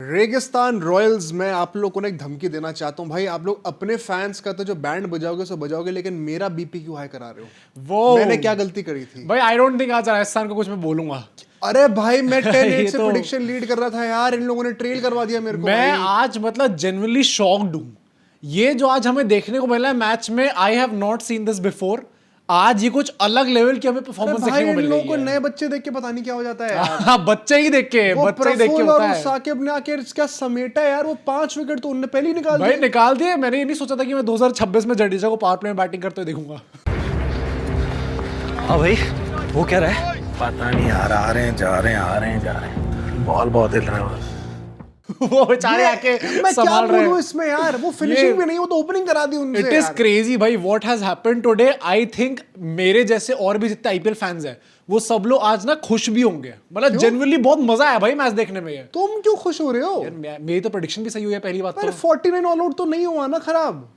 रेगिस्तान रॉयल्स में आप लोग को एक धमकी देना चाहता हूँ भाई। आप लोग अपने फैंस का तो जो बैंड बजाओगे सो बजाओगे, लेकिन मेरा बीपी क्यों हाई करा रहे हो? वो मैंने क्या गलती करी थी भाई? आई डोंट थिंक आज राजस्थान को कुछ मैं बोलूंगा। अरे भाई मैं 10-8 से तो प्रेडिक्शन लीड कर रहा था यार, इन लोगों ने ट्रेल करवा दिया मेरे को। मैं भाई आज मतलब जेन्युइनली शॉक्ड हूं। ये जो आज हमें देखने को मिला है मैच में, I have not seen this before. आज ये कुछ अलग लेवल की हमें परफॉर्मेंस देखने को मिल रही है। इन लोगों को नए बच्चे देख के पता नहीं क्या हो जाता है यार। हाँ, बच्चे ही देख के होता है। साकिब ने आके क्या समेटा यार, वो 5 विकेट तो उनने पहले ही निकाल दिए। भाई निकाल दिए। मैंने ये नहीं सोचा था कि मैं 2026 में जडेजा को पावर प्ले में बैटिंग करते हुए देखूंगा। हाँ भाई, वो क्या रहा है? पता नहीं यार, आ रहे हैं जा रहे हैं, आ रहे हैं जा रहे हैं, बॉल बहुत हिल रहा है। वो बेचारे आके मैं क्या रहे बोलूं इसमें यार, वो फिनिशिंग भी नहीं, वो तो ओपनिंग करा दी उनसे। इट इज क्रेजी भाई what has happened today. I think मेरे जैसे और भी जितने आईपीएल फैंस हैं वो सब लोग आज ना खुश भी होंगे। मतलब जेन्युइनली बहुत मजा आया भाई मैच देखने में। तुम क्यों खुश हो रहे हो यार? मेरी तो प्रेडिक्शन भी सही हुई है पहली बात। तो 49 ऑल आउट तो नहीं हुआ ना खराब।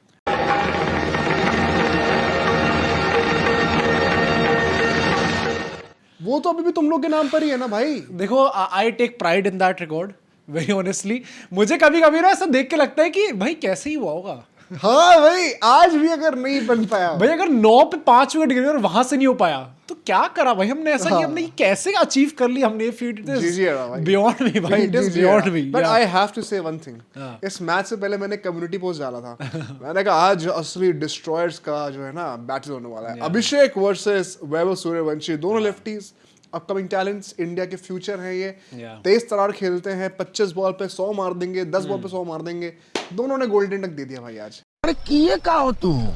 वो तो अभी भी तुम लोग के नाम पर ही है ना भाई। देखो I take pride in that record very honestly. मुझे कभी कभी ना ऐसा देख के लगता है कि भाई कैसे ही हुआ होगा। हाँ भाई, आज भी अगर नहीं बन पाया भाई, अगर 9 पे 5 विकेट गिरे और वहां से नहीं हो पाया तो क्या करा भाई हमने ऐसा कि हमने कैसे अचीव कर लिया हमने ये फीट। बियॉन्ड मी भाई, it is beyond me. But I have to say one thing, इस मैच से पहले मैंने कम्युनिटी पोस्ट डाला था। मैंने कहा आज असली डिस्ट्रॉयर्स का जो है ना बैटल होने वाला है। अभिषेक वर्सेस वैभव सूर्यवंशी, दोनों लेफ्टीज, अपकमिंग टैलेंट्स, इंडिया के फ्यूचर हैं ये। तेज तरार खेलते हैं, 25 बॉल पे 100 मार देंगे, 10 बॉल पे 100 मार देंगे। दोनों ने गोल्डन टक दे दिया भाई आज। अरे किए का हो तुम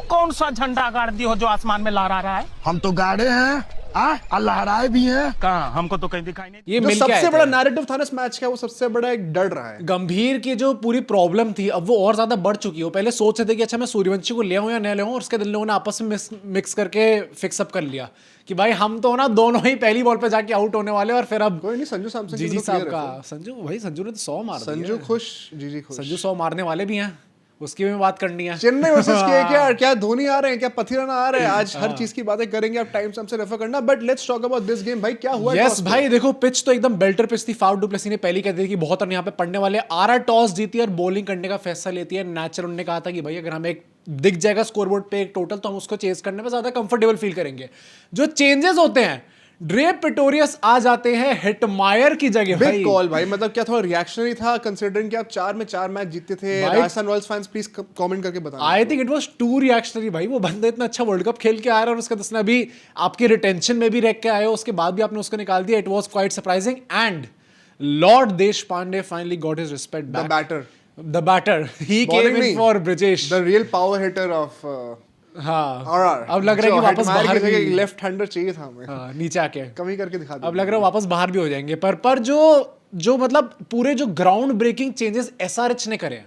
कौन सा झंडा गाड़ दी हो जो आसमान में लहरा रहा है? हम तो गाड़े हैं और लहराए भी हैं। कहाँ? हमको तो कहीं दिखाई नहीं। ये जो सबसे बड़ा नैरेटिव था ना इस मैच का, वो सबसे बड़ा एक डर रहा है। गंभीर की जो पूरी प्रॉब्लम थी अब वो और ज्यादा बढ़ चुकी है। वो पहले सोच रहे थे कि अच्छा मैं सूर्यवंशी को ले आऊं या नहीं ले आऊं, और उसके दिन लोगों ने आपस में मिक्स करके फिक्स अप कर लिया कि भाई हम तो ना दोनों ही पहली बॉल पे जाके आउट होने वाले। और फिर अब कोई नहीं, संजू सैमसन जीजी साहब का संजू ने तो 100 मार दिया। संजू खुश, जीजी खुश। संजू 100 मारने वाले भी हैं, उसकी भी बात करनी है। चेन्नई वर्सेस केकेआर, क्या धोनी आ रहे हैं, क्या पथिराना आ रहे हैं? आज हर चीज की बातें करेंगे, आप टाइम से हमसे रेफर करना। But let's talk about this game. भाई क्या हुआ? यस भाई देखो, पिच तो एकदम बेल्टर पिच थी। फाफ डुप्लेसी ने पहली कह दी कि बहुत रन यहाँ पे पड़ने वाले। आरा टॉस जीती और बॉलिंग करने का फैसला लेती है। नेचर उन्होंने कहा था कि भाई अगर हमें एक दिख जाएगा स्कोरबोर्ड पे एक टोटल तो हम उसको चेस करने में ज्यादा कंफर्टेबल फील करेंगे। जो चेंजेस होते हैं, ड्रे पिटोरियस आ जाते हैं हिटमायर की जगह। बिग कॉल भाई, मतलब क्या थोड़ा रिएक्शनरी था कंसीडरिंग कि आप 4 में 4 मैच जीते थे। Rajasthan Royals fans please comment करके बताना। I think it was too reactionary भाई। वो बंदा इतना अच्छा वर्ल्ड कप खेल के आ रहा है और उसका दसना भी आपके रिटेंशन में भी रह के आए हो, उसके बाद भी आपने उसको निकाल दिया। It was quite surprising and Lord Deshpande finally got his respect back. The batter. He came in for Brijesh. The real power hitter of हाँ, अब लग रहा है कि वापस बाहर भी लेफ्ट हैंडर चाहिए था हमें। हाँ, नीचे आके कमी करके दिखा दिया। अब लग रहा है वापस बाहर भी हो जाएंगे। पर जो मतलब पूरे जो ग्राउंड ब्रेकिंग चेंजेस एसआरएच ने करे,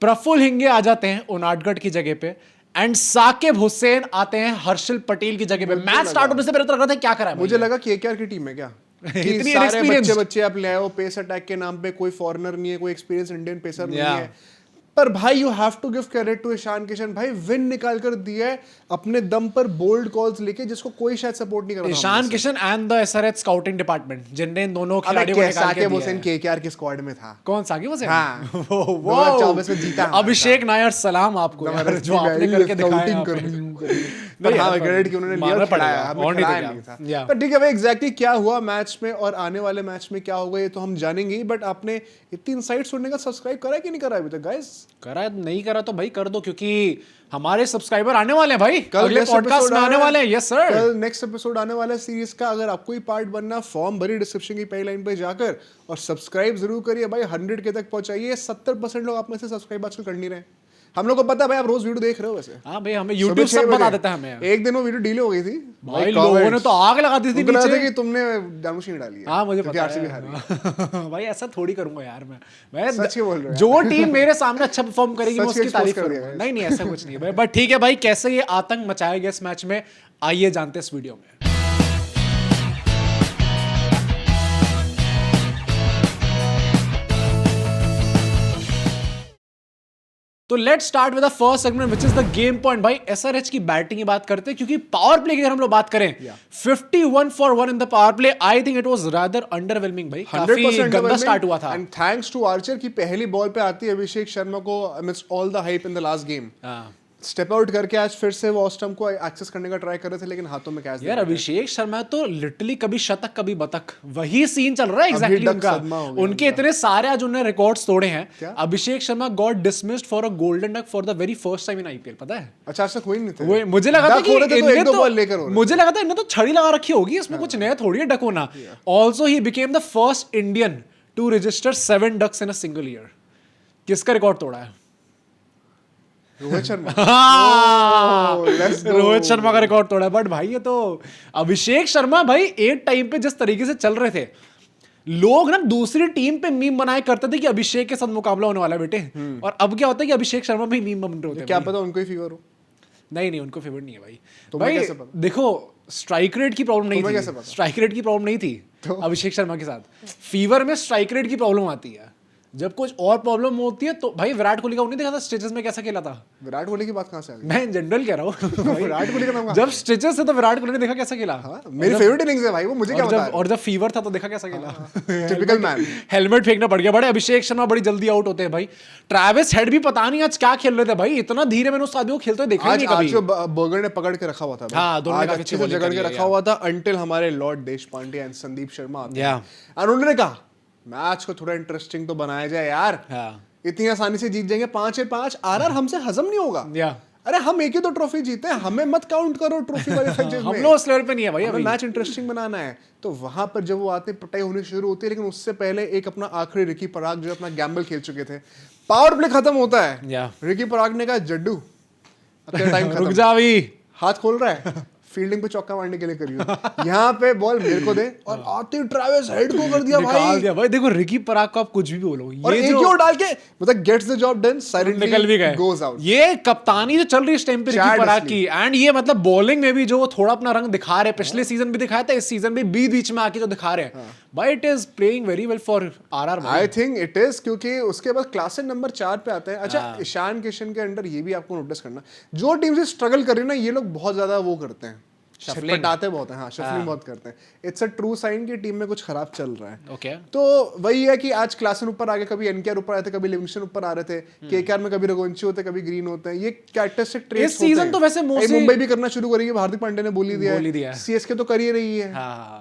प्रफुल्ल हिंगे आ जाते हैं उनाडगढ़ की जगह पे एंड साकिब हुसैन आते हैं हर्षल पटेल की जगह पे। मैच स्टार्ट होने से पहले तो लग रहा था क्या करा है। मुझे लगा केकेआर की टीम है क्या? इतनी सारे बच्चे आप ले आए हो पेस अटैक के नाम पे, कोई फॉरेनर नहीं है, कोई एक्सपीरियंस इंडियन पेसर नहीं है। पर भाई you have to give credit to Ishan Kishan. भाई विन निकाल कर दिया है अपने दम पर, बोल्ड कॉल्स लेके, जिसको कोई शायद सपोर्ट नहीं कर रहा। Ishan Kishan and the SRH scouting department, जिनने इन दोनों खिलाड़ियों को निकाल के दिया है। केकेआर के स्क्वाड में था। कौन साकिब हुसैन? हाँ, वो 2024 में जीता। अभिषेक नायर सलाम आपको यार, जो आपने करके दिखाया। पर हाँ क्रेडिट कि उन्होंने लिया, पढ़ाया, हमें खिलाया नहीं था। पर ठीक है भाई, एग्जैक्टली क्या हुआ मैच में और आने वाले मैच में क्या होगा ये तो हम जानेंगे। बट आपने इतनी इनसाइट सुनने का सब्सक्राइब करा कि नहीं करा अभी तक गाइस? करा नहीं करा तो भाई कर दो, क्योंकि हमारे सब्सक्राइबर आने वाले हैं भाई, अगले पॉडकास्ट में आने वाले हैं। यस सर, कल नेक्स्ट एपिसोड आने वाला है सीरीज का। अगर आपको ही पार्ट बनना, फॉर्म भरी डिस्क्रिप्शन की पहली लाइन पे जाकर, और सब्सक्राइब जरूर करिए भाई। 100 के तक पहुंचाइए। 70% लोग आप में से सब्सक्राइब आजकल कर नहीं रहे। हम लोग को पता है भाई, आप रोज वीडियो देख रहे हो वैसे। हाँ भाई, हमें YouTube सब बता देता है हमें। एक दिन वो वीडियो डिले हो गई थी भाई, लोगों ने तो आग लगा दी थी नीचे कि तुमने डामोशी डाली है। हाँ मुझे पता है भाई, ऐसा थोड़ी करूंगा यार मैं सच ही बोल रहा हूं। जो टीम मेरे सामने अच्छा परफॉर्म करेगी मैं उसकी तारीफ करूंगा। नहीं ऐसा कुछ नहीं है। बट ठीक है भाई, कैसे ये आतंक मचाया गया इस मैच में, आइए जानते हैं इस वीडियो में। तो let's start with the first segment which is the game point. भाई एसआरएच की बैटिंग की बात करते हैं, क्योंकि पावर प्ले की अगर हम लोग बात करें 51 for 1 in the power play, I think it was rather underwhelming भाई, काफी गंदा स्टार्ट हुआ था। एंड थैंक्स टू आर्चर की पहली बॉल पे आती है अभिषेक शर्मा को amidst all the hype in the last game, step out करके आज फिर से वो ऑस्टम को एक्सेस करने का ट्राई कर रहे थे, लेकिन हाथों में कैच। यार अभिषेक शर्मा तो लिटरली कभी शतक कभी बतक, वही सीन चल रहा है एग्जैक्टली उनका। उनके इतने सारे आज उन्होंने रिकॉर्ड्स तोड़े हैं। Abhishek Sharma got dismissed for a golden duck for the very first time in IPL, पता है? अच्छा ऐसा कोई नहीं था। मुझे लगा था कि मुझे लगा था इन्हें तो छड़ी लगा रखी होगी, इसमें कुछ नया थोड़ी है डक होना। Also he became the first Indian to register 7 ducks in a single year. किसका रिकॉर्ड तोड़ा है? रोहित शर्मा। रोहित शर्मा का रिकॉर्ड तोड़ा है। बट भाई ये तो अभिषेक शर्मा भाई एक टाइम पे जिस तरीके से चल रहे थे, लोग ना दूसरी टीम पे मीम बनाया करते थे कि अभिषेक के साथ मुकाबला होने वाला है बेटे, और अब क्या होता है कि अभिषेक शर्मा भी मीम बन रहे होते हैं। क्या पता उनको ही फीवर हो? नहीं उनको फेवर नहीं है भाई। तुम्हें कैसे पता? देखो स्ट्राइक रेट की प्रॉब्लम नहीं थी, स्ट्राइक रेट की प्रॉब्लम नहीं थी अभिषेक शर्मा के साथ। फीवर में स्ट्राइक रेट की प्रॉब्लम आती है। जब कुछ और प्रॉब्लम होती है तो भाई विराट कोहली का नहीं देखा था स्टिचेस में कैसा खेला था? विराट कोहली की बात कहां से आ गई? मैं इन जनरल कह रहा हूँ। विराट कोहली का नाम जब स्टिचेस है तो विराट कोहली ने देखा कैसा खेला? मेरी फेवरेट इनिंग्स है भाई वो, मुझे क्या पता है। और जब फीवर था तो देखा कैसा खेला? Typical man. हेलमेट फेंकना पड़ गया। बड़े अभिषेक शर्मा बड़ी जल्दी आउट होते हैं भाई। ट्रैविस हेड भी पता नहीं आज क्या खेल रहे थे भाई, इतना धीरे मैंने उस आदमी को खेलते हुए देखा नहीं कभी। आज बर्गर ने पकड़ के रखा हुआ था। हाँ, दोनों ने अच्छे से जकड़ के रखा हुआ था अंटिल हमारे लॉर्ड देशपांडे एंड संदीप शर्मा आते हैं। और उन्होंने कहा मैच को थोड़ा इंटरेस्टिंग तो बनाया जाए यार। इतनी आसानी से जीत जाएंगे 5-5, आरआर हमसे हजम नहीं होगा। अरे हम एक ही तो ट्रॉफी जीते हैं, हमें मत काउंट करो ट्रॉफी वाले फैक्चर्स में। हम लोग उस लेवल पे नहीं है भाई, हमें मैच इंटरेस्टिंग बनाना है। तो वहां पर जब वो आते पिटाई होनी शुरू होती है, लेकिन उससे पहले एक अपना आखिरी रिकी पराग जो अपना गैम्बल खेल चुके थे, पावर प्ले खत्म होता है। रिकी पराग ने कहा जड्डू तेरा टाइम खत्म, रुक जा अभी। हाथ खोल रहा है फील्डिंग पे चौका मारने के लिए करियो, यहाँ पे बॉल मेरे को दे, और आते ट्रैविस हेड को कर दिया भाई। देखो रिकी पराग को आप कुछ भी बोलो, और एक ही और डाल के मतलब gets the job done, silently निकल भी गए, गोज आउट। ये कप्तानी जो चल रही है इस टाइम पे रिकी पराग की, एंड ये मतलब बॉलिंग में भी जो थोड़ा अपना रंग दिखा रहे, पिछले सीजन भी दिखाया था, इस सीजन भी बीच में आके जो दिखा रहे हैं भाई, it is playing very well for RR. I think it is, क्योंकि उसके बाद क्लासेस नंबर 4 पे आता है। अच्छा ईशान किशन के अंडर ये भी आपको नोटिस करना, जो टीम से स्ट्रगल कर रही है ना, ये लोग बहुत ज्यादा वो करते हैं, छटपटाते बहुत हैं। हाँ, शफलिंग बहुत करते हैं। इट्स अ ट्रू साइन कि टीम में कुछ खराब चल रहा है। ओके, तो वही है कि आज क्लासन ऊपर आ गए, कभी एनकेआर ऊपर आए थे, कभी लिविंगस्टन ऊपर आ रहे थे, केकेआर में कभी रघुवंशी होते, कभी ग्रीन होते हैं। ये कैरेक्टरिस्टिक ट्रेट्स इस सीजन तो वैसे मुंबई भी करना शुरू करेगी, हार्दिक पांड्या ने बोली दिया है, सीएसके तो कर ही रही है।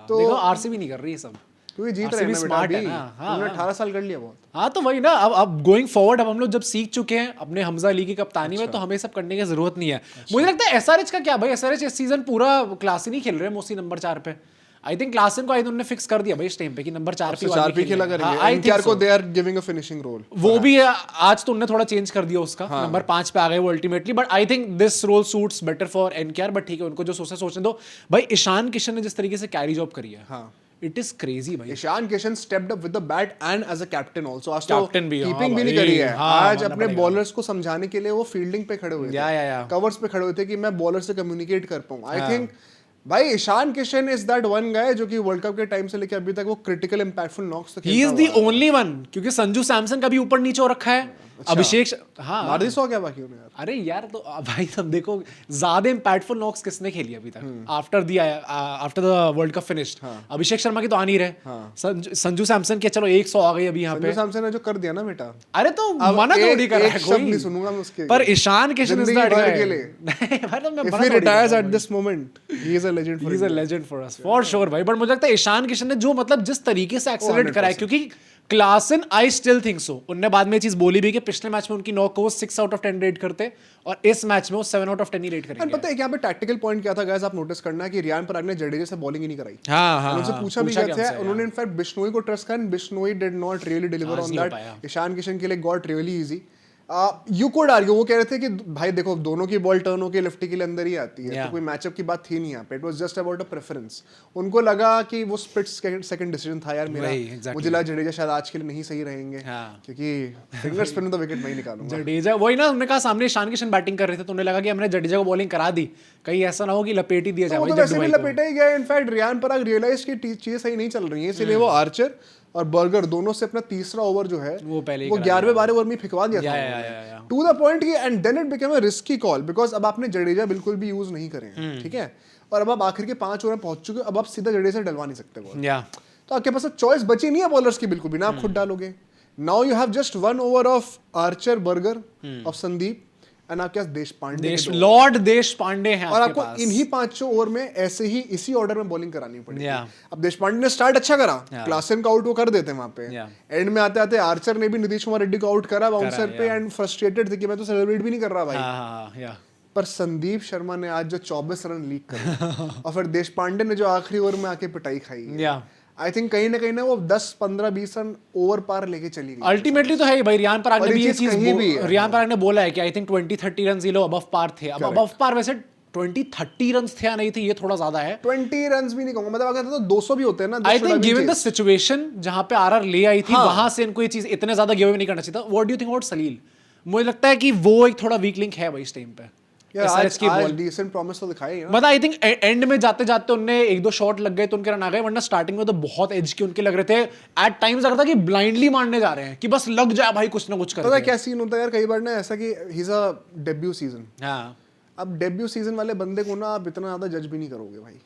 तो देखो आरसीबी नहीं कर रही है सब, क्योंकि जीत रहे हैं ना बेटा, अभी उन्होंने 18 साल कर लिया बहुत। हाँ तो वही ना, अब गोइंग फॉरवर्ड, अब हम लोग जब सीख चुके हैं अपने हमजा अली की कप्तानी में, तो हमें सब करने की जरूरत नहीं है। मुझे लगता है एसआरएच का क्या भाई, एसआरएच इस सीजन पूरा क्लासन ही खेल रहे हैं मोस्टली नंबर 4 पे। आई थिंक क्लासन को उन्होंने फिक्स कर दिया भाई इस टाइम पे कि नंबर 4 पे खेला करेंगे। एनकेआर को they are giving a finishing role, वो भी आज तो उन्होंने थोड़ा चेंज कर दिया उसका, नंबर 5 पे आ गए वो ultimately. But I think this role suits better for NKR, but ठीक है, उनको जो सोचने दो भाई। ईशान किशन ने जिस तरीके से कैरी जॉब करी है, इट इज क्रेजी भाई। Ishan Kishan stepped up with the bat and as a captain also. आज तो कैप्टन भी, कीपिंग भी नहीं करी है। आज अपने बॉलर्स को समझाने के लिए वो फील्डिंग पे खड़े हुए थे, कवर्स पे खड़े हुए थे कि मैं बॉलर से कम्युनिकेट कर पाऊं। आई थिंक भाई Ishan Kishan is that one guy जो कि वर्ल्ड कप के टाइम से लेकर अभी तक वो क्रिटिकल इंपैक्टफुल नॉक्स तक he is the only one, क्योंकि संजू सैमसन का भी ऊपर नीचे हो रखा है। अभिषेक मार्दिस हो गया बाकी उन्हें। अरे यार तो भाई तुम देखो ज्यादा इंपैक्टफुल नॉक्स किसने खेली अभी तक after the world cup finished? Abhishek Sharma की तो आ नहीं रहे। संजू सैमसन के चलो 100 आ गई अभी यहाँ पे। संजू सैमसन ने जो कर दिया ना बेटा, अरे तो मना थोड़ी कर रहा है कोई, नहीं सुनूंगा मैं उसके, पर Ishan Kishan is that guy. If he retires at this moment he is a legend he is a legend for us for sure भाई। बट मुझे लगता है ईशान किशन ने जो मतलब जिस तरीके से एक्सेलरेट करा है, क्योंकि Klaasen I still think so, उन्होंने बाद में ये चीज बोली भी कि पिछले मैच में उनकी नॉक को 6 आउट ऑफ 10 रेट करते, और इस मैच में वो 7 आउट ऑफ 10 ही रेट करेंगे। पता है यहाँ पे टैक्टिकल पॉइंट क्या था गाइस, आप नोटिस करना कि रियान पराग ने जडेजा से बॉलिंग ही नहीं कराई। उनसे पूछा भी गया था, उन्होंने इनफैक्ट बिश्नोई को ट्रस्ट किया, Bishnoi did not really deliver on that. Ishan Kishan के लिए got really easy. You could argue, वो कह रहे थे कि भाई देखो दोनों की बॉल टर्न होकर लेफ्टी के लिए अंदर ही आती है, तो कोई मैचअप की बात थी नहीं यहाँ पे। It was just about a preference. उनको लगा कि वो स्प्लिट सेकंड डिसीजन था यार मेरा, मुझे लगा जडेजा शायद आज के लिए नहीं सही रहेंगे, क्योंकि फिंगर स्पिन में तो विकेट मैं ही निकालूंगा। जडेजा वही ना, उन्होंने कहा सामने ईशान किशन बैटिंग कर रहे थे, तो उन्हें लगा कि हमने जडेजा को बॉलिंग करा दी, कहीं ऐसा ना हो कि लपेट ही दिया जाए। वैसे भी लपेटा ही गया। इनफैक्ट रियान पराग रियलाइज की चीजें सही नहीं चल रही है, इसलिए वो आर्चर और बर्गर दोनों से अपना तीसरा ओवर जो है वो पहले ही वो करा 11वें 12वें ओवर में फिकवा दिया था या। टू द पॉइंट कि and then it became a risky call because अब आपने जडेजा बिल्कुल भी यूज नहीं करे ठीक है, और अब आप आखिर के 5 ओवर में पहुंच चुके हो, अब आप सीधा जडेजा डलवा नहीं सकते बॉल, या तो आपके पास चॉइस बची नहीं है बॉलर्स की बिल्कुल भी ना, आप खुद डालोगे। Now you have just 1 over of Archer burger of Sandeep and आपके पास देश पांडे लॉर्ड देश पांडे हैं और आपके आपको पास। इन्हीं 5 ओवर में ऐसे ही इसी ऑर्डर में बॉलिंग करानी पड़ेगी। Yeah. अब देश पांडे ने स्टार्ट अच्छा करा, क्लासन का आउट वो कर देते हैं वहां पे, एंड में आते आते आर्चर ने भी नीतीश कुमार रेड्डी को आउट करा बाउंसर पे एंड फ्रस्ट्रेटेड थे कि मैं तो सेलिब्रेट भी नहीं कर रहा भाई। या पर संदीप शर्मा ने आज जो 24 रन लीक करे और फिर देश पांडे ने जो आखिरी ओवर में आके पिटाई खाई है, या आई थिंक कहीं ना वो 10 15 20 रन ओवर पार लेके चली गई। अल्टीमेटली तो है ही भाई। रियान पराग ने और भी ये ये चीज़ चीज कहीं भी है। रियान पराग ने बोला है कि आई थिंक 20-30 रन ये लोग अबव पार थे। अब अबव पार वैसे 20-30 रन थे या नहीं थे, ये थोड़ा ज्यादा है। 20 रन भी नहीं कहूंगा, मतलब अगर तो 200 भी होते हैं ना। I think given the situation जहां पे आरआर ले आई थी, वहां से इनको ये चीज इतने ज्यादा गिव अवे नहीं करना चाहिए था। What do you think about Salil? मुझे लगता है कि वो एक थोड़ा वीक लिंक है भाई इस टाइम पे। आज डिसेंट प्रॉमिस तो दिखाई है। मतलब आई थिंक एंड में जाते जाते उनने 1-2 शॉट लग गए तो उनके रन आ गए, वरना स्टार्टिंग में तो बहुत एज के उनके लग रहे थे। एट टाइम्स लग रहा था कि ब्लाइंडली मारने जा रहे हैं कि बस लग जाए भाई कुछ ना कुछ कर। पता है क्या सीन होता है यार, कई बार ना ऐसा कि he is a debut season. हाँ अब डेब्यू सीजन वाले बंदे को ना आप इतना ज्यादा जज भी नहीं करोगे भाई।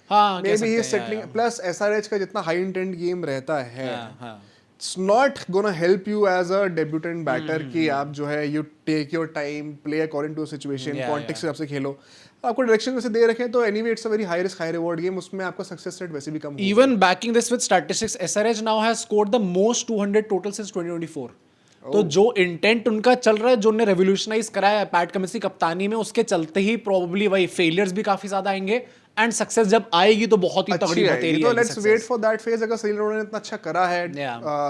हाँ may be he is settling, plus SRH का जितना हाई इंटेंट गेम रहता है, हाँ it's not gonna help you as a debutante batter कि आप जो है you take your time, play according to situation, context के हिसाब से खेलो। आपको डायरेक्शन वैसे दे रखे तो anyway it's a very high risk high reward game, उसमें आपका सक्सेस रेट वैसे भी कम होगा। Even backing this with statistics, SRH now has scored the most 200 total since 2024. तो जो इंटेंट उनका चल रहा है, जो उन्हें रेवोल्यूशनाइज करा है पैट कमिंस की कप्तानी में, उसके चलते ही प्रोबेबली वही फेलियर्स भी काफी ज्यादा आएंगे एंड सक्सेस जब आएगी तो बहुत ही तगड़ी बतेरी तो आएगी। Let's wait for that phase. अगर सलील रोड ने इतना अच्छा करा है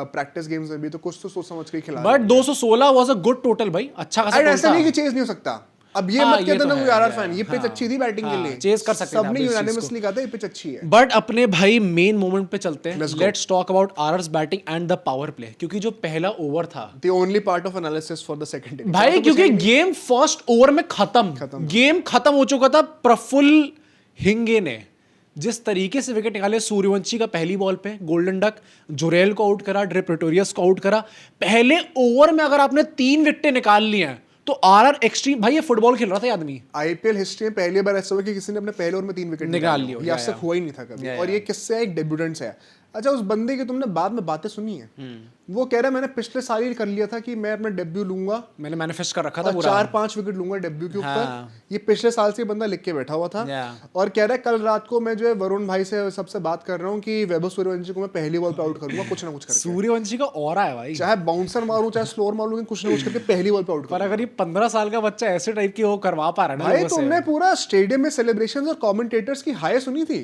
प्रैक्टिस गेम्स में भी, तो कुछ तो सोच समझ के खिला। But 216 was a good total भाई, अच्छा खासा टोटल ऐसा था। नहीं कि चेज नहीं हो सकता। अब ये हाँ, मत ये कहते तो ना है, वो आरआर फैन, ये पिच अच्छी थी बैटिंग के लिए, चेज कर सकते थे सबने आप इस चीज यूनानिमसली कहा था ये पिच अच्छी है। बट अपने भाई मेन मोमेंट पे चलते हैं। Let's talk about RR's batting and the power play, क्योंकि जो पहला ओवर था The only part of analysis for the second inning. भाई, क्योंकि गेम फर्स्ट ओवर में खत्म, गेम खत्म हो चुका था। प्रफुल्ल हिंगे ने जिस तरीके से विकेट निकाले, सूर्यवंशी का पहली बॉल पे गोल्डन डक, जुरेल को आउट करा, ड्रे प्रेटोरियस को आउट करा। पहले ओवर में अगर आपने 3 विकेटें निकाल ली हैं तो आरआर एक्सट्रीम भाई, ये फुटबॉल खेल रहा था ये आदमी। आईपीएल हिस्ट्री में पहली बार ऐसा हुआ कि किसी ने अपने पहले ओवर में 3 विकेट निकाल लिए। ये आज तक हुआ ही नहीं था कभी। और ये किससे है? एक डेब्यूटेंट से है। अच्छा, उस बंदे की तुमने बाद में बातें सुनी है? वो कह रहा है मैंने पिछले साल ही कर लिया था कि मैं अपना डेब्यू लूंगा, मैंने मैनिफेस्ट कर रखा था और पूरा। 4-5 विकेट लूंगा डेब्यू के ऊपर। ये पिछले साल से बंदा लिख के बैठा हुआ था। और कह रहा है कल रात को मैं जो है वरुण भाई से सबसे बात कर रहा हूँ कि वैभव सूर्यवंशी को मैं पहली बॉल पे आउट करूंगा, कुछ ना कुछ करके। सूर्यवंशी का ऑरा है भाई, चाहे बाउंसर मारूं चाहे स्लोअर मारूं, कुछ ना कुछ करके पहली बॉल पे आउट पर अगर ये 15 साल का बच्चा ऐसे टाइप की वो करवा पा रहा है ना भाई, लोगों से। तुमने पूरा स्टेडियम में सेलिब्रेशंस और कमेंटेटर्स की हाई सुनी थी।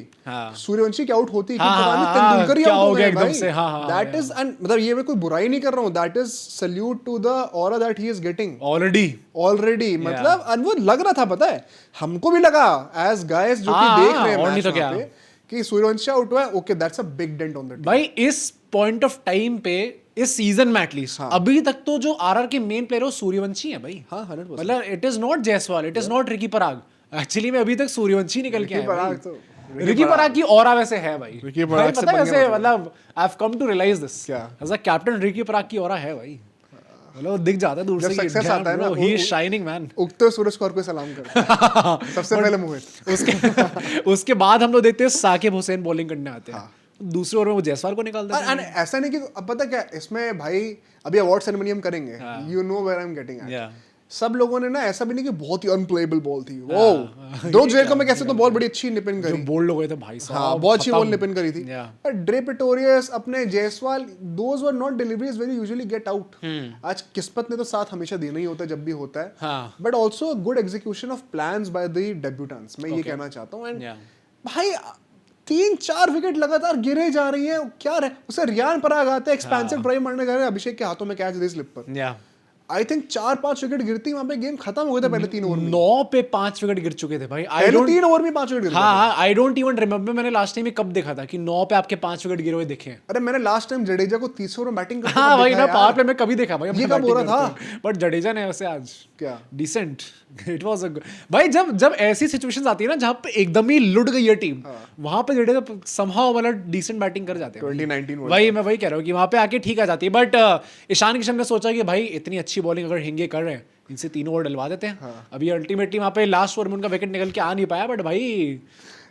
सूर्यवंशी की आउट होती कि पता नहीं तेंदुलकर ही आउट हो गए एकदम से। दैट इज, एंड मतलब ये मैं कोई बुराई नहीं कर रहा हूं, that is salute to the aura that he is getting already. मतलब and वो लग रहा था, पता है हमको भी लगा एज गाइस जो कि देख रहे हैं और नहीं तो मैच क्या पे कि सूर्यवंशी आउट हुआ है। Okay, that's a big dent on the team भाई। इस पॉइंट ऑफ टाइम पे, इस सीजन में एटलीस्ट, अभी तक तो जो आरआर के मेन प्लेयर है सूर्यवंशी है भाई। हाँ, 100%। मतलब it is not Jaiswal, it is not Ricky Parag. Actually में अभी तक सूर्यवंशी निकल के आया है। रिकी पराग की ऑरा वैसे है भाई। रिकी पराग से पता है बढ़िया वैसे, मतलब I have come to realize this, क्या? As a captain Riyan Parag की ऑरा है भाई। मतलब दिख जाता है दूर से, सक्सेस आता है ना, ही इज शाइनिंग मैन। उगते सूरज को हर कोई सलाम करता है। सबसे पहले मोहित। उसके बाद हम लोग देखते हैं साकिब हुसैन बॉलिंग करने आते हैं। दूसरे ओवर में वो जायसवाल को निकाल देते हैं। ऐसा नहीं कि अब पता क्या इसमें भाई, अभी अवार्ड सेरेमनी हम करेंगे, you know where I am getting at. सब लोगों ने ना ऐसा भी नहीं कि बहुत ही अनप्लेएबल बॉल थी वो, दो जेल को मैं कैसे तो बॉल बड़ी अच्छी निपिन करी, जो बोल्ड हो गए थे भाई साहब। हाँ, बहुत अच्छी बॉल निपिन करी थी। ड्रे प्रेटोरियस, अपने Jaiswal, those were not deliveries very usually get out. आज किस्मत ने तो साथ हमेशा देना ही होता है जब भी होता है, but also good execution of plans by the debutantes, मैं ये कहना चाहता हूँ। एंड भाई 3-4 विकेट लगातार गिरे जा रही है, क्या रहे उसे। रियान पराग आते हैं, एक्सपेंसिव ड्राइव मारने जा रहे हैं, अभिषेक के हाथों में कैच दे स्लिप पर। आई थिंक 4-5 विकेट गिरती वहां पे गेम खत्म हो गया था पहले 3 ओवर में। 9 पे 5 विकेट गिर चुके थे भाई। पहले 3 ओवर में 5 विकेट गिर हाँ, आई डोंट इवन रिमेम्बर मैंने लास्ट टाइम कब देखा था कि 9 पे आपके 5 विकेट गिरे हुए दिखे। अरे मैंने लास्ट टाइम जडेजा को 30 ओवर में बैटिंग करते हाँ भाई ना, पावर प्ले में कभी देखा भाई ये कब हो रहा था? बट जडेजा ने वैसे आज क्या डिसेंट, इट वाज अ भाई जब ऐसी सिचुएशंस आती है ना जहां पे एकदम ही लुट गई है टीम, वहां पे जडेजा समहाउ वाला डिसेंट बैटिंग कर जाते हैं। 2019 वही मैं वही कह रहा हूँ कि वहां पे आके ठीक आ जाती है। बट ईशान किशन ने सोचा कि भाई इतनी अच्छी बॉलिंग अगर हिंगे कर रहे हैं, इनसे 3 ओवर डलवा देते हैं। अभी अल्टीमेटली वहां पे लास्ट ओवर में उनका विकेट निकल के आ नहीं पाया, बट भाई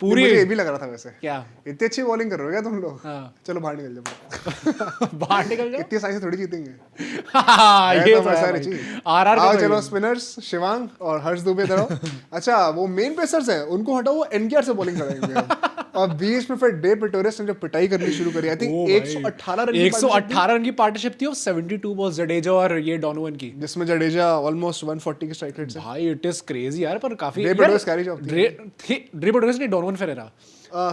पूरी मुझे ये भी लग रहा था वैसे, क्या इतनी अच्छी बॉलिंग कर रहे हो क्या तुम लोग? हाँ। चलो बाहर निकल जाओ। बाहर निकल जाओ। इतनी साइड से थोड़ी जीतेंगे। हाँ, ये तो तो है वैसा भाई। रही। आरआर आओ का तो चलो ये। स्पिनर्स शिवांग और हर्ष दुबे तरह। अच्छा वो मेन पेसर्स हैं उनको हटाओ, वो एनकेआर से बॉलिंग कराएंगे। और बीच में फिर डे पिटोरियस ने जब पिटाई करनी शुरू करी, आई थिंक ओ भाई। 118 रन की 118 रन की पार्टनरशिप थी और 72 बॉल्स जडेजा और ये डॉनोवन की। जिसमें जडेजा ऑलमोस्ट 140 की स्ट्राइक रेट से। भाई इट इज क्रेजी यार, पर काफी ड्रे पिटोरियस कैरी जॉब थी। ड्रे पिटोरियस नहीं, डॉनोवन फेरेरा।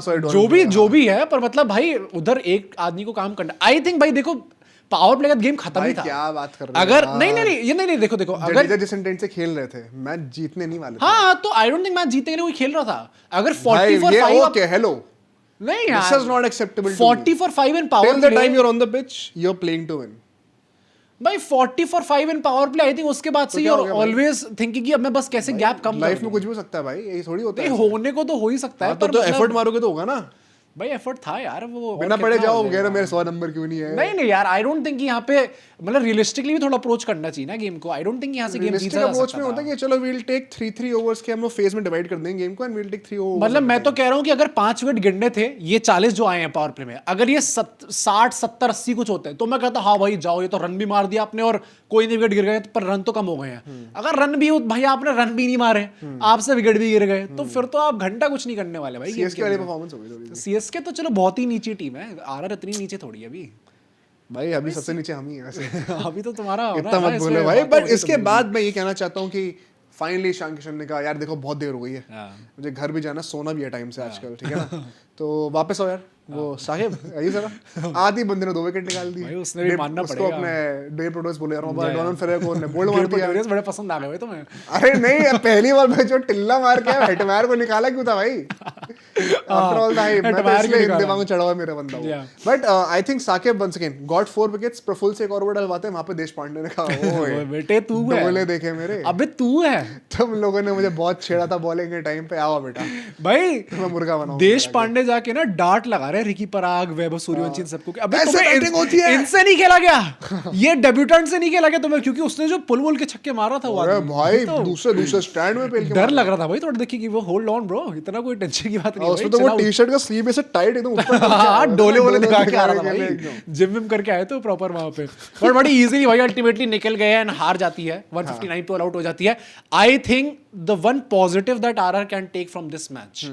सॉरी जो भी है, पर मतलब भाई उधर एक आदमी को काम करना। आई थिंक भाई देखो पावर प्ले का गेम खत्म ही था। क्या बात कर रहे हो अगर यार। नहीं देखो अगर जडेजा जिस इंटेंट से खेल रहे थे मैच जीतने नहीं वाले थे। हाँ तो आई डोंट थिंक मैच जीतने के लिए कोई खेल रहा था। अगर भाई 40 फॉर ये 5 ओके हेलो नहीं दिस यार, is not acceptable 40 for 5 in power till the time play you are on the pitch you are playing to win. भाई 40 for 5 in power play, I think उसके बाद से क्या यू हो are गया भाई? ऑलवेज थिंकिंग कि अब मैं बस कैसे गैप कम लाइफ करूं। में कुछ भी हो सकता है भाई, यही थोड़ी होता है। नहीं होने को तो हो ही सकता है, हाँ, तो मतलब एफर्ट मारोगे तो होगा ना। भाई एफर्ट था यार वो। और बिना कितना पढ़े जाओ हो कह जाएगा? रहे मेरे 100 नंबर क्यों नहीं है। नहीं यार, आई डोंट थिंक यहाँ पे मतलब रियलिस्टिकली भी थोड़ा अप्रोच करना चाहिए ना गेम को। आई डोंट थिंक यहाँ से गेम रियलिस्टिक जीता जा अप्रोच सकता में होता है था। कि चलो वी विल टेक 3 ओवर्स के हम लोग फेज में डिवाइड कर देंगे गेम को and we will take 3 overs. मतलब मैं तो कह रहा हूँ कि अगर 5 विकेट गिरने थे, ये 40 जो आए हैं पावर प्ले में, अगर ये 60 70 80 कुछ होते हैं तो मैं कहता हाँ भाई जाओ, ये तो रन भी मार दिया आपने और कोई नहीं विकेट गिर गए, पर रन तो कम हो गए हैं। अगर रन भी भाई आपने रन भी नहीं मारे, आपसे विकेट भी गिर गए, तो फिर तो आप घंटा कुछ नहीं करने वाले भाई। सीएसके वाली परफॉर्मेंस हो गई थोड़ी। सीएसके तो चलो बहुत ही नीची टीम है, आरआर इतनी नीचे थोड़ी है अभी। भाई अभी सबसे नीचे हम ही हैं वैसे। अभी तो तुम्हारा हो रहा इतना है ना, मत इसमें बोलो भाई। बातें बट होती इसके तो बाद मैं ये कहना चाहता हूँ कि फाइनली ईशान किशन ने कहा यार देखो बहुत देर हो गई है, हाँ। मुझे घर भी जाना, सोना भी है टाइम से आजकल, ठीक है ना। तो वापस आओ यार। वो साहिब यही सर आधी बंदे ने 2 विकेट निकाल दी भाई उसने भी मानना उसको पड़ेगा। अपने डे प्रोड्यूस बोले यार या। डॉनन फेरेरा को ने बोल्ड मार गिल दिया। पटेरियस बड़े पसंद आ गए भाई तुम्हें। अरे नहीं यार, पहली बार में जो टिल्ला मार के हेटमायर को निकाला क्यों था भाई? आफ्टर ऑल मैं तो हेटमायर इसलिए क्यों दिमाग में चढ़ा हुआ है मेरा बंदा वो। But I think Saqib once again got 4 wickets. Praful से एक और ओवर डलवाते हैं, वहां पे देश पांडे ने कहा ओए बेटे तू है, डोले देखे मेरे। अबे तू है तुम लोगों ने मुझे बहुत छेड़ा था बॉलिंग के टाइम पे, आओ बेटा भाई। मैं मुर्गा बनाऊं। देश पांडे जाके ना डांट लगा रहे रिकी पराग, वैभव सूर्यवंशी, इन सबको कि अबे ऐसे तुम्हें बैटिंग होती है। इनसे नहीं खेला गया, ये डेब्यूटेंट से नहीं खेला गया तुम्हें, क्योंकि उसने जो पुल के छक्के मारा था वो अरे आदमी, भाई तो दूसरे स्टैंड में पेल के डर लग रहा था भाई थोड़ा, देखिए कि वो होल्ड ऑन ब्रो, इतना कोई टेंशन की बात नहीं है उसमें भाई, तो वो चला टी-शर्ट का स्लीव ऐसे टाइट एकदम ऊपर हाँ डोले वोले दिखा के आ रहा था दिखाने के लिए भाई, एकदम। जिम विम करके आए थे प्रॉपर वहां पे। बट बड़ी इजीली भाई अल्टीमेटली निकल गए एंड हार जाती है 159 पे ऑल आउट हो जाती है। I think the one positive that RR can take from this match,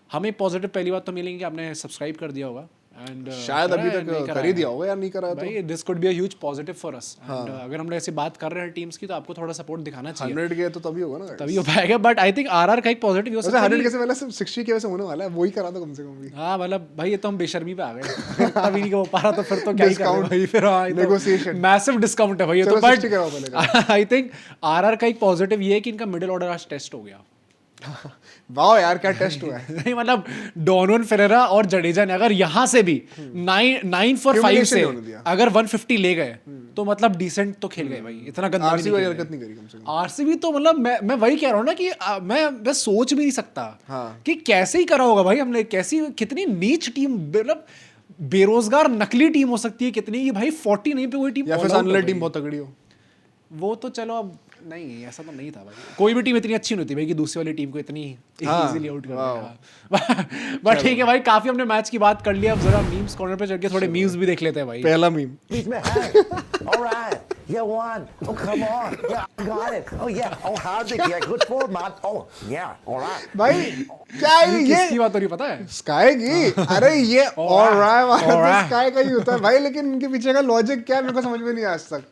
हमें पॉजिटिव पहली बात तो मिलेंगे कि आपने सब्सक्राइब कर दिया होगा एंड शायद अभी तक कर ही दिया होगा यार, नहीं करा तो भाई this could be a huge positive for us. And अगर हम ऐसे बात कर रहे हैं टीम्स की तो आपको थोड़ा सपोर्ट दिखाना चाहिए, 100 गए तो तभी होगा ना। तभी हो पाएगा। बट आई थिंक आरआर का एक पॉजिटिव हो वैसे सकता है 100 कैसे वाला सिर्फ 60 के वैसे होने वाला है, वही करा दो कम से कम भी। हाँ मतलब भाई ये तो हम बेशर्मी पे आ गए, तभी नहीं हो पा रहा तो फिर तो क्या ही कर भाई, फिर हाँ Negotiation. मैसिव डिस्काउंट है भाई ये तो। चलो 60 कराओ पहले। आई थिंक आरआर का एक पॉजिटिव ये है कि इनका मिडिल ऑर्डर आज टेस्ट हो गया। वाह यार क्या टेस्ट हुआ है। नहीं मतलब डॉनवन फेरेरा और जडेजा ने अगर यहाँ से भी 9 for 5 Accumulation से नहीं होने दिया। अगर 150 ले गए तो मतलब डिसेंट तो खेल गए भाई, इतना गंदा भी आरसीबी नहीं वाली खेल हरकत नहीं करी कम से कम। आरसीबी तो मतलब मैं वही कह रहा हूँ ना कि मैं सोच भी नहीं सकता हाँ। कि कैसे ही करा होगा भाई हमने, कैसी कितनी नीच टीम, मतलब बेरोजगार नकली टीम हो सकती है कितनी, कि भाई 40 नहीं पे कोई टीम या फिर सामने टीम बहुत तगड़ी हो। वो तो चलो अब नहीं, ऐसा तो नहीं था भाई, कोई भी टीम इतनी अच्छी नहीं होती भाई कि दूसरी वाली टीम को इतनी इजीली आउट कर देगा। बट ठीक है भाई, काफी हमने मैच की बात कर लिया, अब जरा मीम्स कॉर्नर पे चल के थोड़े मीम्स भी देख लेते हैं भाई। पहला meme All right. You won. Oh, come on. Yeah, I got it. Oh, yeah. Oh, Hardik. Yeah, good for man. Oh, yeah. All right. भाई क्या है किसकी ये बात हो रही पता है? स्काई की? अरे ये ऑलराइट वाला तो Alright. स्काई का ही होता है भाई, लेकिन इनके पीछे का लॉजिक क्या है मेरे को समझ में नहीं आया आज तक।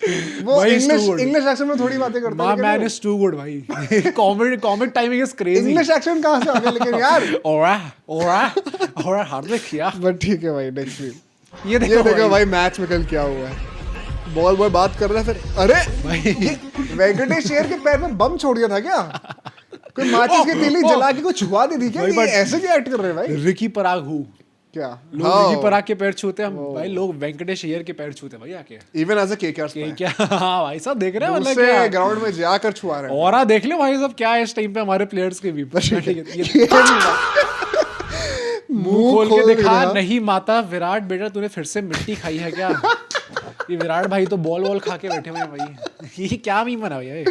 वो भाई, इंग्लिश Stuart. एक्सेंट में थोड़ी बातें करता My man is too good भाई। Comedy timing is crazy. English accent कहाँ से आ गया लेकिन यार। और हार्दिक किया। बट ठीक है भाई, नेक्स्ट मीम। ये ये देखो भाई मैच में कल क्या हुआ है। बॉल बॉय बात कर रहा है फिर अरे ये वेंकटेश अय्यर के पैर में बम छोड़ दिया था क्या? कोई माचिस की तीली जला के कुछ छुआ दी थी क्या? ये ऐसे क्या एक्ट कर रहे हैं भाई? रिकी पराग हु क्या लोग रिकी पराग के पैर छूते हैं, हम भाई लोग वेंकटेश अय्यर के पैर छूते हैं भाई आके। इवन एज अ केकेआर ये क्या हाँ भाई साहब देख रहे हैं मतलब दूसरे क्या ग्राउंड में जाकर छुआ रहे हैं। और देख लो भाई साहब क्या है इस टाइम पे हमारे प्लेयर्स के भी मुंह खोल के दिखा नहीं माता विराट बेटा तूने फिर से मिट्टी खाई है क्या? ये विराट भाई तो बॉल वॉल खा के बैठे हुए हैं भाई। ये क्या मीम बना भैया ये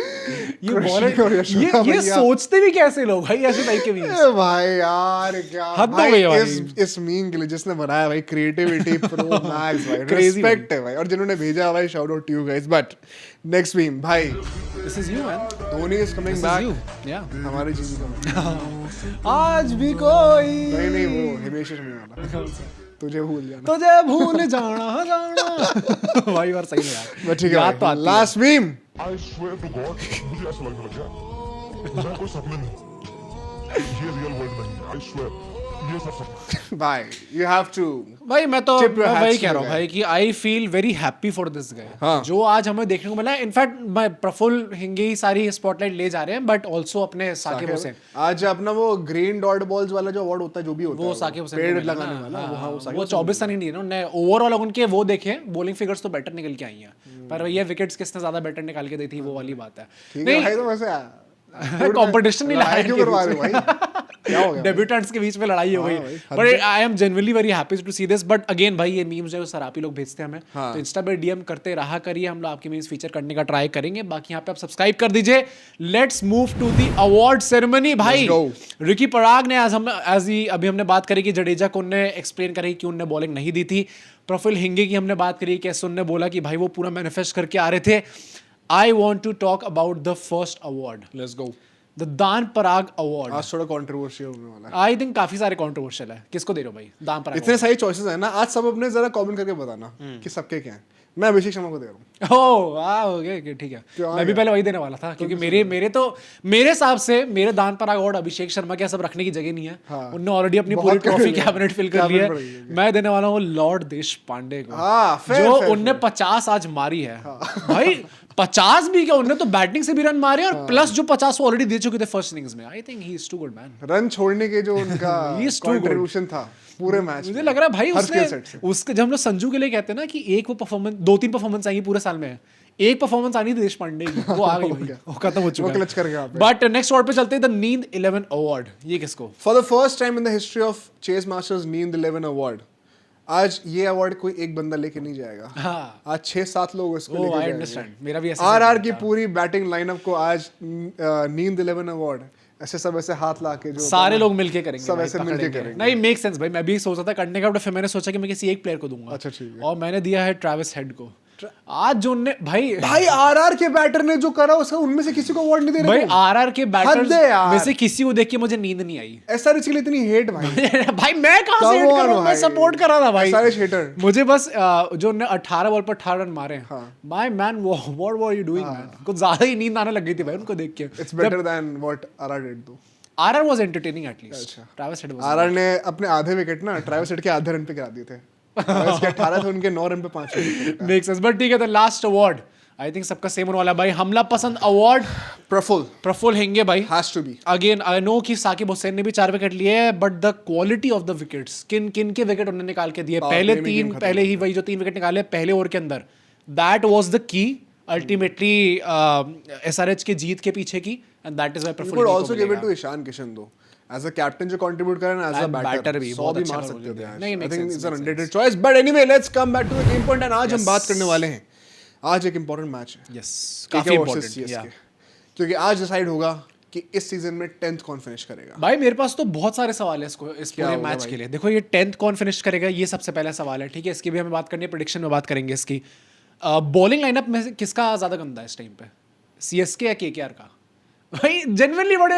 बॉलर ये सोचते भी कैसे लोग भाई ऐसे टाइप के मीम्स? भाई यार क्या हद हो भाई गई भाई। इस मीम के लिए जिसने बनाया भाई क्रिएटिविटी प्रो मैक्स भाई Crazy रिस्पेक्ट है भाई। और जिन्होंने भेजा भाई shout out to you guys. But next meme भाई this is you man, Dhoni is coming this is you back या हमारे जीजी का। आज भी कोई नहीं वो हिमेश रेशमिया वाला तुझे भूल जाना। तुझे भूल जाना जाना भाई यार सही में यार बट ठीक याद है तो भाई आती है। Last meme I swear to God मुझे ऐसा लगने लग गया मैं कोई सपने में हूं। ये रियल वर्ल्ड नहीं है। आई स्वेयर ये सब सपना। भाई यू हैव टू भाई मैं तो Tip your मैं hats वही to कह the रहा हूँ guy. भाई कि I feel very happy for this guy हाँ. जो आज हमें देखने को मिला है। इनफैक्ट मैं प्रफुल्ल हिंगे ही सारी स्पॉटलाइट ले जा रहे हैं बट ऑल्सो अपने साकिब हुसैन आज अपना वो ग्रीन डॉट बॉल्स वाला जो अवार्ड होता है जो भी होता है वो साकिब हुसैन पेड़ को मिला लगाने ना। वाला हाँ, वो हाँ वो साकिब वो 24 रन ही नहीं है ना उन्हें ओवरऑल उनके वो देखे बॉलिंग फिगर्स तो बेटर निकल के आई हैं पर ये विकेट्स किसने ज्यादा बेटर निकाल के दी थी वो वाली बात है। ठीक है भाई तो वैसे कंपटीशन नहीं लड़ाई क्यों करवा रहे हो लाया भाई? क्या हो गया? डेब्यूटेंट्स के बीच में लड़ाई हो गई but I am genuinely very happy to see this. But again भाई ये मीम्स जो है सरापी लोग भेजते हैं हमें तो इंस्टा पे डीएम करते रहा करिए, हम लोग आपके मीम्स फीचर करने का ट्राई करेंगे। बाकी यहाँ पे आप सब्सक्राइब कर दीजिए। Let's move to the award ceremony भाई। रिकी पराग ने अभी हमने बात करी कि जडेजा को उन्होंने एक्सप्लेन करी कि उन्होंने बॉलिंग नहीं दी थी। प्रफुल्ल हिंगे की हमने बात करी कैसे उन्होंने बोला कि भाई वो पूरा मैनिफेस्ट करके आ रहे थे। I want to talk about the first award, let's go. The दान पराग अवार्ड। आज थोड़ा कंट्रोवर्शियल होने वाला है। आई थिंक काफी सारे कंट्रोवर्शियल है। किसको दे रहे हो भाई दान पराग? इतने सारी चॉइसेस है ना, आज सब अपने जरा कमेंट करके बताना कि सबके क्या है। मैं अभिषेक शर्मा को दे रहा हूँ। ओह वाह ओके ठीक है। मैं भी पहले वही देने वाला था क्योंकि मेरे हिसाब से मेरे दान पर अवार्ड अभिषेक शर्मा के सब रखने की जगह नहीं है। उन्होंने ऑलरेडी अपनी पूरी ट्रॉफी कैबिनेट फिल कर ली है। मैं देने वाला हूँ लॉर्ड देश पांडे को जो उनने 50 आज मारी है भाई। 50 भी क्या, उन्होंने तो बैटिंग से भी रन मारे और प्लस जो 50 ऑलरेडी दे चुके थे फर्स्ट इनिंग्स में। I think he is too good man. Run छोड़ने के जो उनका He is too good. Contribution था पूरे मैच मुझे लग रहा है भाई उसके जब हम लोग संजू के लिए कहते हैं ना कि एक वो परफॉर्मेंस 2-3 परफॉर्मेंस आई पूरे साल में, एक परफॉर्मेंस आनी थी देश पांडे की, वो आ गई भाई, वो खत्म हो चुका है। क्लच कर गया। बट नेक्स्ट अवार्ड पे चलते हैं, द नींद 11 अवार्ड। ये किसको? For the first time in the history of chess masters नींद 11 अवार्ड। आज ये अवार्ड कोई एक बंदा लेके नहीं जाएगा। हाँ। आज 6-7 लोग इसको लेके आई जाएंगे। अंडरस्टैंड, मेरा भी ऐसा आरआर की पूरी बैटिंग लाइनअप को आज नींद 11 अवार्ड ऐसे सब ऐसे हाथ ला के जो सारे लोग मिलके करेंगे, सब भाई, ऐसे मिलके पकड़ेंगे। करेंगे। नहीं मेक सेंस भाई, मैं भी सोचा था करने का, फिर मैंने सोचा कि मैं किसी एक प्लेयर को दूंगा। अच्छा, ठीक है। और मैंने दिया है ट्रेविस हेड को। आज जो उनने भाई आरआर के बैटर ने जो करा उसका उनमें से किसी को अवार्ड नहीं दे रहे भाई आरआर के हद है बैटर्स यार। में से किसी को देख के मुझे नींद नहीं आई। एसआरएच के लिए इतनी हेट भाई। भाई मैं कहां से हेट कर रहा हूं, मैं सपोर्ट कर रहा था भाई। SRH hater. मुझे बस जो उन्होंने 18 बॉल पर 18 रन मारे, my man what were you doing man. कुछ ज्यादा ही नींद आने लग गई थी भाई उनको देख के। It's better than what RR did though. RR was entertaining at least. Travis Head was RR ने अपने आधे विकेट ना ट्रेविस हेड के आधे रन पे गिरा दिए थे। ट्रेविस के 18 थे, उनके 9 रन पे 5 विकेट। Make sense. बट ठीक है, the last award I think सबका सेम होने वाला है भाई। हमला पसंद अवार्ड प्रफुल्ल हिंगे भाई has to be. Again I know कि साकिब हुसैन ने भी 4 विकेट लिए, but the quality of the wickets, किन के विकेट उन्होंने निकाल के दिए पहले ही वही जो 3 विकेट निकाले पहले ओवर के अंदर, that was the key ultimately SRH के जीत के पीछे की, and that is why Praful could also give it to Ishan Kishan दो। एज अ कैप्टन जो कंट्रीब्यूट कर रहे हैं, एज अ बैटर भी 100 भी मार सकते थे आज। I think it's an underrated choice. But anyway let's come back to the game point, and आज हम बात करने वाले हैं, आज एक इंपॉर्टेंट मैच है। यस, काफी इंपॉर्टेंट, क्योंकि आज डिसाइड होगा कि इस सीजन में 10th कौन फिनिश करेगा। भाई मेरे पास तो बहुत सारे सवाल है इस पूरे मैच के लिए। देखो ये 10th कौन फिनिश करेगा, ये सबसे पहला सवाल है, ठीक है। इसकी भी हमें बात करनी है, प्रेडिक्शन में बात करेंगे इसकी। बॉलिंग लाइनअप में किसका ज्यादा गंदा है इस टाइम पे, सीएसके या केकेआर का? भाई जेन्युइनली बड़े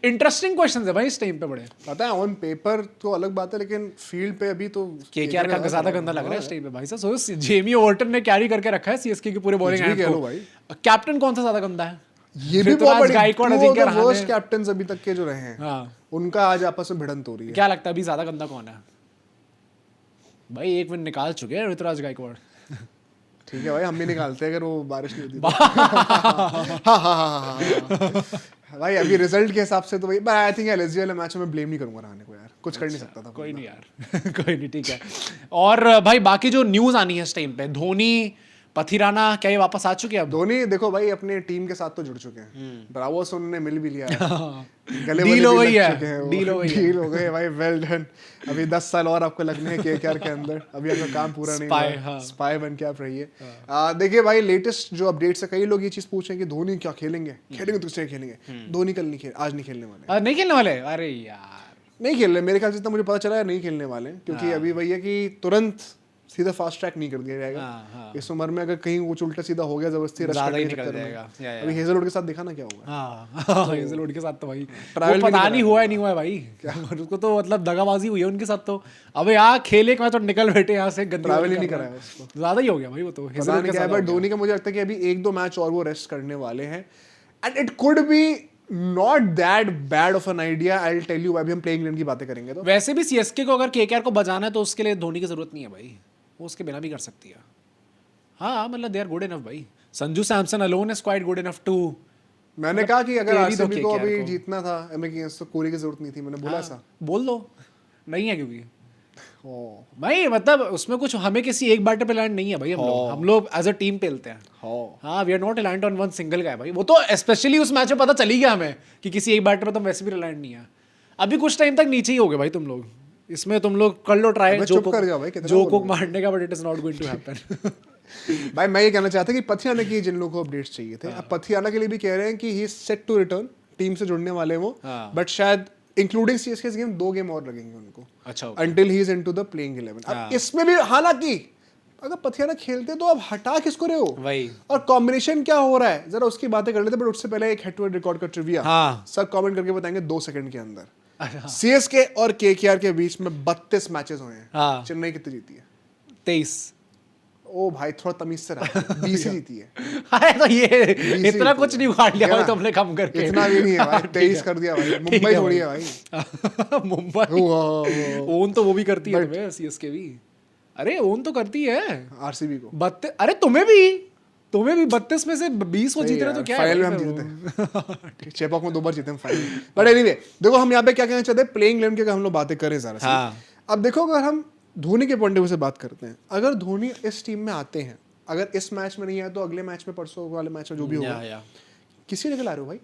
इंटरेस्टिंग क्वेश्चंस है भाई इस टाइम पे। बड़े पता है ऑन पेपर तो अलग बात है, लेकिन फील्ड पे अभी तो केकेआर का ज्यादा गंदा लग रहा है इस टाइम पे भाई साहब। सो जेमी ओवर्टन ने कैरी करके रखा है सीएसके की पूरे बॉलिंग लाइनअप को भाई। कैप्टन कौन सा ज्यादा गंदा है? ये भी बहुत बड़ी गायकवाड़, अजिंक्य रहाणे, वर्स्ट कैप्टन्स अभी तक के जो रहे हैं, उनका आज आपस में भिड़ंत हो रही है। क्या लगता है अभी ज्यादा गंदा कौन है? भाई एक विन निकाल चुके हैं ऋतुराज गायकवाड़। ठीक है भाई, हम भी निकालते हैं अगर वो बारिश नहीं होती तो। हाँ। भाई अभी रिजल्ट के हिसाब से तो भाई, बट आई थिंक एलएसजी वाले मैच में ब्लेम नहीं करूंगा रहाणे को यार, कुछ कर नहीं सकता था। कोई नहीं यार कोई नहीं, ठीक है। और भाई बाकी जो न्यूज आनी है इस टाइम पे, धोनी पथिराना, क्या ये वापस आ चुके हैं अब? धोनी देखो भाई अपने टीम के साथ तो जुड़ चुके हैं, ब्रावो से उन्होंने मिल भी लिया है, गले डील हो गई है, डील हो गई भाई, वेल डन। अभी 10 साल और आपको लगने हैं केकेआर के अंदर, अभी आपका काम पूरा नहीं हुआ, स्पाई बन के आप रहिए। देखिए भाई लेटेस्ट जो अपडेट्स है, कई लोग ये चीज पूछ रहे हैं कि धोनी क्या खेलेंगे तो किससे खेलेंगे? धोनी कल नहीं आज नहीं खेलने वाले। नहीं खेलने वाले? अरे यार नहीं खेल रहे, मेरे ख्याल से जितना मुझे पता चला है नहीं खेलने वाले, क्योंकि अभी वही है कि तुरंत सीधा फास्ट ट्रैक नहीं कर दिया जाएगा। इस उम्र में अगर कहीं कुछ उल्टा सीधा हो गया जबरदस्ती ज्यादा ही निकल जाएगा। अभी हेजलवुड के साथ देखा ना क्या हुआ। हाँ हेजलवुड के साथ तो भाई ट्रैवल पता नहीं हुआ है नहीं हुआ है भाई, उसको तो मतलब दगाबाजी हुई है उनके साथ तो। अबे यार खेले एक मैच और निकल बैठे यहाँ से, ट्रैवल ही नहीं कराया उसको, ज्यादा ही हो गया भाई वो तो। बट धोनी का मुझे लगता है कि अभी 1-2 मैच और वो रेस्ट करने वाले हैं, and it could be not that bad of an idea. I will tell you, अभी हम प्लेइंग इलेवन की बातें करेंगे तो। वैसे भी सीएसके को अगर केकेआर को बजाना है तो उसके लिए धोनी की जरूरत नहीं है भाई, वो उसके बिना भी कर सकती है। हाँ मतलब दे आर गुड इनफ भाई, Sanju Samson alone is quite good enough too. मैंने कहा कि अगर आरसीबी को अभी जीतना था एमए के अगेंस्ट तो कोहली की जरूरत नहीं थी, मैंने बोला ऐसा। बोल दो नहीं है क्योंकि भाई मतलब उसमें कुछ हमें किसी एक बैटर पे लैंड नहीं है भाई, हम लोग एज अ टीम पेलते हैं। हाँ we are not reliant on one single guy भाई, वो तो स्पेशली उस मैच में पता चली गया हमें कि किसी एक बैटर पे तो वैसे भी रिलायंट नहीं है। अभी कुछ टाइम तक नीचे ही हो गए भाई तुम लोग, इसमें तुम लोग कर लो ट्राई जो कुक मारने का, but it is not going to happen. भाई मैं ये कहना चाहता कि पथियाना की जिन लोगों को अपडेट्स चाहिए थे, अब पथियाना के लिए भी कह रहे हैं कि he is set to return, team से जुड़ने वाले हैं वो, बट शायद इंक्लूडिंग सीएसके गेम 2 गेम और लगेंगे उनको, अच्छा until he is into the playing 11। अब इसमें भी हालांकि अगर पथियाना खेलते तो अब हटा किसको रहे हो वही, और कॉम्बिनेशन क्या हो रहा है जरा उसकी बातें कर लेते, बट उससे पहले एक हेड टू हेड रिकॉर्ड का ट्रिविया सब कमेंट करके बताएंगे 2 सेकंड के अंदर। सीएसके और केकेआर के बीच में 32 मैचेस हुए हैं, चेन्नई कितनी जीती है? 23। ओ भाई थोड़ा तमीज से रहा, 20 ही जीती है। अरे तो ये इतना कुछ नहीं उखाड़ लिया भाई तुमने कम करके, इतना भी नहीं है भाई, 23 कर दिया भाई, मुंबई थोड़ी है भाई। मुंबई ओन तो वो भी करती है तुम्हें, सीएसके भी अरे ओन तो करती है आरसीबी को 32। अरे तुम्हें भी 32 में से 20 वो जीत रहे तो क्या है? फाइनल में हम जीते थे, चेपॉक में 2 बार जीते हम फाइनल। बट एनीवे देखो हम यहाँ पे क्या कहना चाहते हैं, प्लेइंग 11 के हम लोग बातें करें जरा सी। अब देखो अगर हम धोनी के पॉइंट ऑफ व्यू से बात करते हैं, अगर धोनी इस टीम में आते हैं, अगर इस मैच में नहीं आए तो अगले मैच में, परसों वाले मैच में जो भी होगा, किसी जगह ला रहे हो भाई?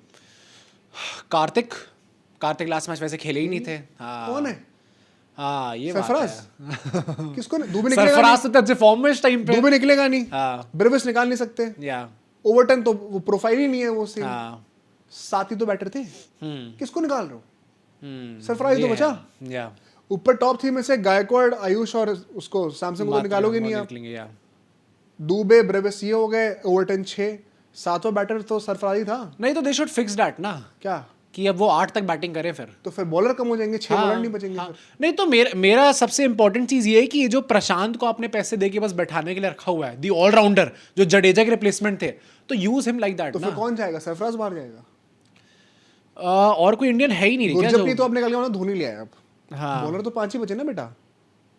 कार्तिक लास्ट मैच वैसे खेले ही नहीं थे। कौन है? हाँ ये सरफराज किसको दुबे निकलेगा? सरफराज तो अच्छे फॉर्म में इस टाइम पे, दुबे निकलेगा नहीं, ब्रेविस निकाल नहीं सकते, ओवरटन तो वो प्रोफाइल ही नहीं है, वो साथ ही तो बैटर थे, किसको निकाल रहे हो? सरफराज तो बचा। ऊपर टॉप 3 में से गायकवाड़, आयुष और उसको सैमसंग को तो निकालोगे नहीं आप। दुबे ब्रेविस ये हो गए, ओवरटन 6, 7वां बैटर तो सरफराज ही था। नहीं तो दे शुड फिक्स दैट ना, क्या कि अब वो 8 तक बैटिंग करे फिर तो फिर बॉलर कम हो जाएंगे, 6 बॉलर नहीं बचेंगे फिर। नहीं तो मेरा सबसे इंपॉर्टेंट चीज ये है कि ये जो प्रशांत को आपने पैसे दे के बस बैठाने के लिए रखा हुआ है, दी ऑलराउंडर जो जडेजा के रिप्लेसमेंट थे, तो यूज हिम लाइक दैट। तो फिर कौन जाएगा? सरफराज बाहर जाएगा, और कोई इंडियन है ही नहीं क्या? गुरजप्रीत तो आपने कल धोनी लिया है अब। हाँ बॉलर तो 5 ही बचे ना बेटा।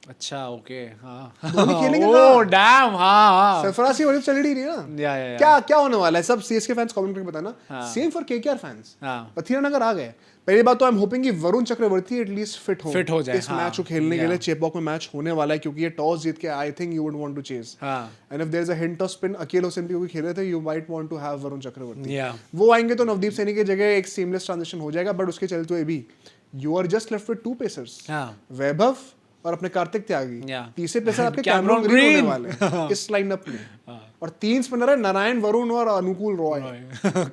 अच्छा ओके हाँ धोनी खेलेंगे ना। ओह डैम हाँ सरफराज की वजह चल रही है ना। क्या होने वाला है सब सीएसके फैंस कमेंट करके बताना, same for KKR fans. Pathirana अगर आ गए, पहली बात तो आई एम होपिंग कि वरुण चक्रवर्ती एटलीस्ट फिट हो जाए इस मैच को खेलने के लिए। चेपॉक में मैच होने वाला है क्योंकि ये टॉस जीत के I think you would want to chase, and if there is a hint of spin, अकेले सिंपली क्योंकि खेल रहे थे, you might want to have Varun Chakravarthy. वो आएंगे तो नवदीप सैनी की जगह एक सीमलेस ट्रांजिशन हो जाएगा, बट उसके चलते हुए भी you are just left with 2 pacers, Vaibhav और अपने कार्तिक त्यागी। तीसरे पेसर आपके कैमरन ग्रीन होने वाले इस लाइनअप में, और 3 स्पिनर है नारायण, वरुण और अनुकूल रॉय।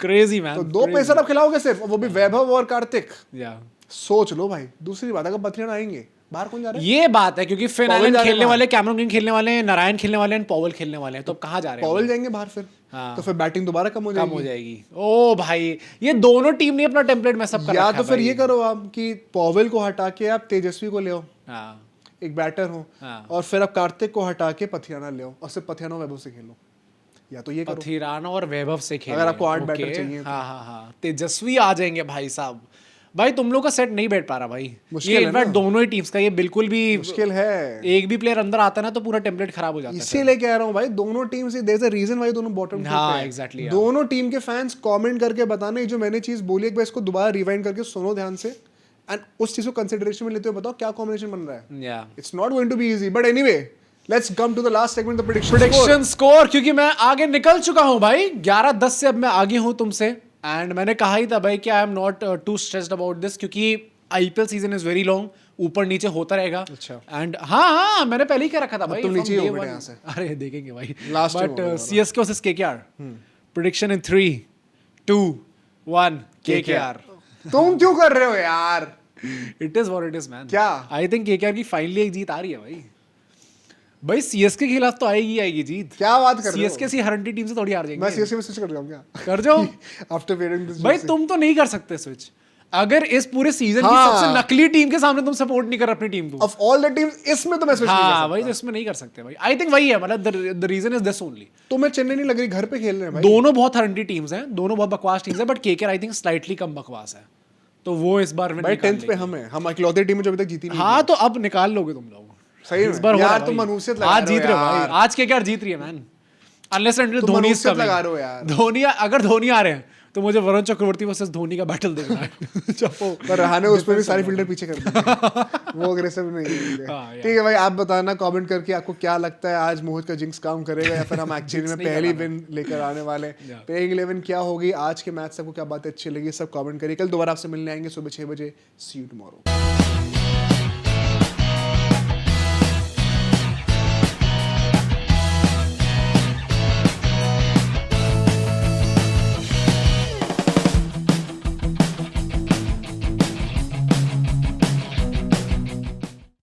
Crazy man. तो 2 पेसर आप खिलाओगे सिर्फ, वो भी वैभव और कार्तिक। सोच लो भाई। दूसरी बात, अगर पथिराना आएंगे, बाहर कौन जा रहा है? ये बात है क्योंकि फिन एलन खेलने वाले, कैमरन ग्रीन खेलने वाले हैं, नारायण खेलने वाले हैं, पॉवल खेलने वाले हैं, तो कहाँ जा रहे हैं? पॉवल जाएंगे बाहर फिर। तो फिर बैटिंग दोबारा कम हो जाएगी। ओ भाई ये दोनों टीम ने अपना टेम्पलेट में सब कर या तो फिर ये करो आप कि पॉवल को हटा के आप तेजस्वी को ले आओ, एक बैटर हो, और फिर आप कार्तिक को हटा के पथिराना ले आओ, और सिर्फ पथिराना वैभव से खेलो। या तो ये करो, पथिराना और वैभव से खेलो अगर आपको 8 बैटर चाहिए। हाँ तेजस्वी आ जाएंगे भाई साहब, भाई तुम लोग का सेट नहीं बैठ पा रहा भाई, मुश्किल ये है इनफैक्ट ना। दोनों ही टीम्स का ये बिल्कुल भी मुश्किल है, एक भी प्लेयर अंदर आता है ना तो पूरा टेम्पलेट खराब हो जाता है। इसीलिए कह रहा हूँ भाई दोनों टीम से there is a reason why दोनों बॉटम टू हाँ, पे exactly, yeah. दोनों टीम के फैंस कमेंट करके बताना ये जो मैंने चीज बोली एक बार इसको दोबारा रिवाइंड करके सुनो ध्यान से एंड उस चीज को कंसीडरेशन में लेते हुए बताओ क्या कॉम्बिनेशन बन रहा है। या it's not going to be easy but anyway let's come to the last segment the prediction prediction score, क्योंकि मैं आगे निकल चुका हूं भाई 11-10 से अब मैं आगे हूं तुमसे एंड मैंने कहा ही था भाई कि I am not too stressed about this क्योंकि IPL season is very long, ऊपर नीचे होता रहेगा। अच्छा। एंड हाँ मैंने पहले ही कह रखा था भाई तुम from नीचे ही हो day बेटे one। यहाँ से। अरे देखेंगे भाई Last बट में होगा। सीएसके वर्सेस केकेआर प्रेडिक्शन इन 3, 2, 1 केकेआर। तुम क्यों कर रहे हो यार? It is what it is man. क्या? आई थिंक केकेआर की फाइनली एक जीत आ रही है भाई। भाई सीएसके के खिलाफ तो आएगी जीत। क्या बात कर रहे हो? सीएसके सी हरंडी टीम से थोड़ी हार मैं जाएंगे। सीएसके में स्विच कर जाऊं क्या कर जाओ आफ्टर वेयरिंग दिस भाई, तुम तो नहीं कर सकते स्विच। अगर इस पूरे सीजन की हाँ। सबसे नकली टीम के सामने तुम सपोर्ट नहीं कर अपनी टीम को, ऑफ ऑल द टीम्स इसमें तो मैं स्विच नहीं कर हाँ सकता। भाई तो इसमें नहीं कर सकते भाई। आई थिंक वही है, मतलब the reason is this only. तो मैं चेन्नई नहीं लग रही, घर पे खेल रहे हैं भाई। दोनों बहुत हरंडी टीम्स हैं, दोनों बहुत बकवास टीम्स हैं, but KKR I think slightly कम बकवास है, तो वो इस बार में भाई निकाल 10th पे लेगी। हम इकलौते टीम है जो अभी तक जीती नहीं। हाँ तो अब निकाल लोगे तुम लोग सही इस में बार हो रहा यार है तुम भाई। मनुष्यत लगा आज जीत रहे हो भाई, यार। आज केकेआर जीत रही है मैन, अनलेस एंड तुम धोनी मनुष्यत लगा रहे हो यार। धोनी, अगर धोनी आ रहे हैं तो मुझे वरुण चक्रवर्ती वर्सेस धोनी का बैटल देखना है। चप्पो पर रहाने उस पे भी सारी फील्डर पीछे कर देंगे वो अग्रेसिव नहीं है। हाँ, यार। ठीक है भाई, आप बताना कमेंट करके आपको क्या लगता है आज मोहित का जिंक्स काम करेगा या फिर हम एक्चुअली में नहीं पहली कराना। विन लेकर आने वाले। Yeah. प्लेइंग 11 क्या होगी, आज के मैच से आपको क्या बातें अच्छी लगी, सब कमेंट करिए। कल दोबारा आपसे मिलने आएंगे सुबह 6 बजे। सी यू टुमारो।